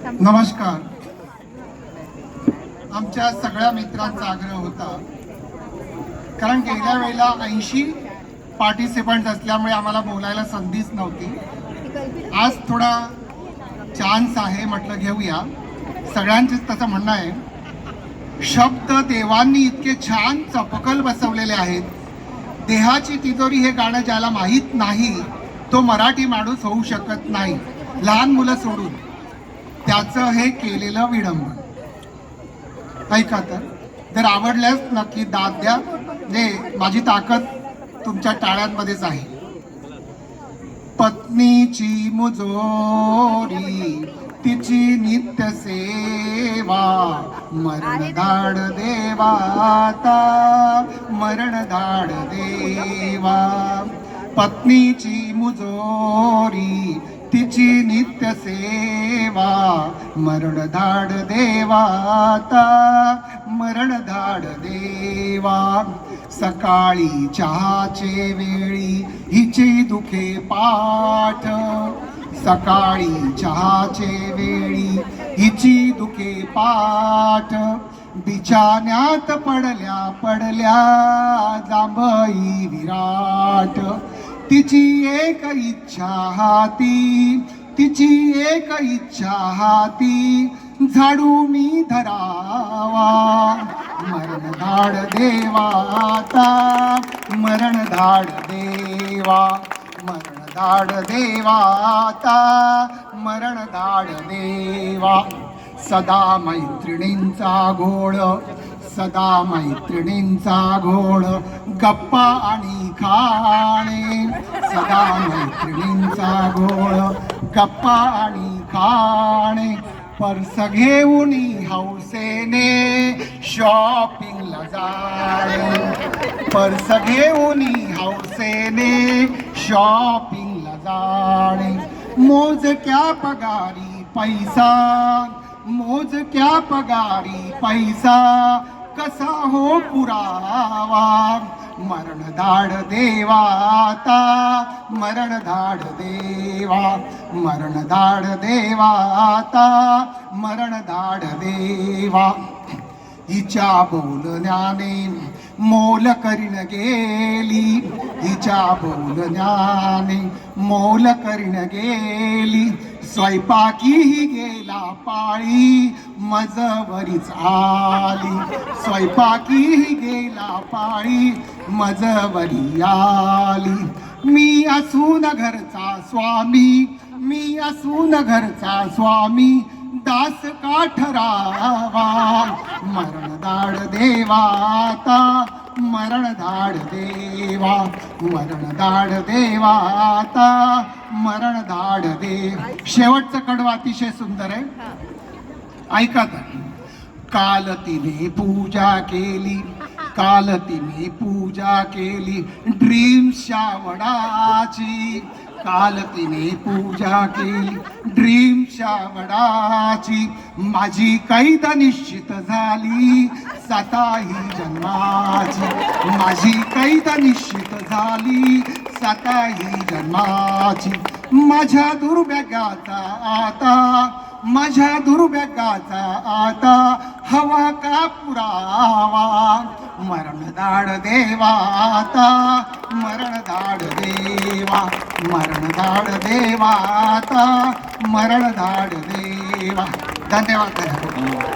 नमस्कार. आमच्या सगळ्या मित्रांचा आग्रह होता, कारण गेल्या वेळेला 80 पार्टिसिपंट्स असल्यामुळे आम्हाला बोलायला संधीच नव्हती. आज थोडा चान्स आहे, म्हटलं घेऊया. सगळ्यांचेच तसं म्हणणं आहे. शब्द देवांनी इतके छान चपकल बसवलेले आहेत. देहाची तिजोरी हे गाणं ज्याला माहीत नाही तो मराठी माणूस होऊ शकत नाही, लहान मुलं सोडून. त्याचं हे केलेलं विडंबन ऐका. तर जर आवडल्यास नक्की दाद द्या. माझी ताकद तुमच्या टाळ्यांमध्येच आहे. पत्नीची मुजोरी तिची नित्य सेवा, मरण धाड देवाता, मरण धाड देवा. पत्नीची मुजोरी तिची नित्य सेवा, मरण धाड देवाता, मरण धाड देवा. सकाळी चहाचे वेळी हिचे दुखे पाठ, सकाळी चहाचे वेळी हिची दुखे पाठ. बिछाण्यात पडल्या पडल्या जांभई विराट. तिची एक इच्छा हाती, तिची एक इच्छा हाती, झाडू मी धरावा, मरण धाड देवाता, मरण धाड देवा, मरण धाड देवाता, मरण धाड देवा. सदा मैत्रिणींचा घोळ, सदा मैत्रिणींचा घोळ, गप्पा आणि खाणे. सदा मैत्रिणींचा घोळ, गप्पा आणि खाणे. पर्स घेऊन हौसेने शॉपिंगला जाणे, पर्स घेऊन हौसेने शॉपिंगला जाणे. मोजक्या पगारी पैसा, मोजक्या पगारी पैसा, कसा हो पुरावा, मरण धाड देवाता, मरण धाड देवा, मरण धाड देवाता, मरण धाड देवा. हिच्या बोलण्याने मोल करीन गेली, हिच्या बोलण्याने मोल करीन गेली. स्वयंपाकीही गेला पाळी, मजवरीच आली. स्वयंपाकीही गेला पाळी, मजवरी आली. मी असून घरचा स्वामी, मी असून घरचा स्वामी, दास का ठरावा, मरण धाड देवाता, मरण धाड देवा, मरण धाड देवाता, मरण धाड देव. शेवटचं कडवं अतिशय सुंदर आहे, ऐका. तर काल तिने पूजा केली, काल तिने पूजा केली ड्रीम्सच्या वडाची. काल तिने पूजा केली ड्रीम्सच्या वडाची. माझी कैद निश्चित झाली 7ही जन्माची, माझी कैद निश्चित झाली 7ही जन्माची. माझ्या दुर्भाग्याचा आता, माझ्या दुर्भाग्याचा आता हवा का पुरावा, मरण धाड देवाता, मरण धाड देवा, मरण धाड देवाता, मरण धाड देवा. धन्यवाद.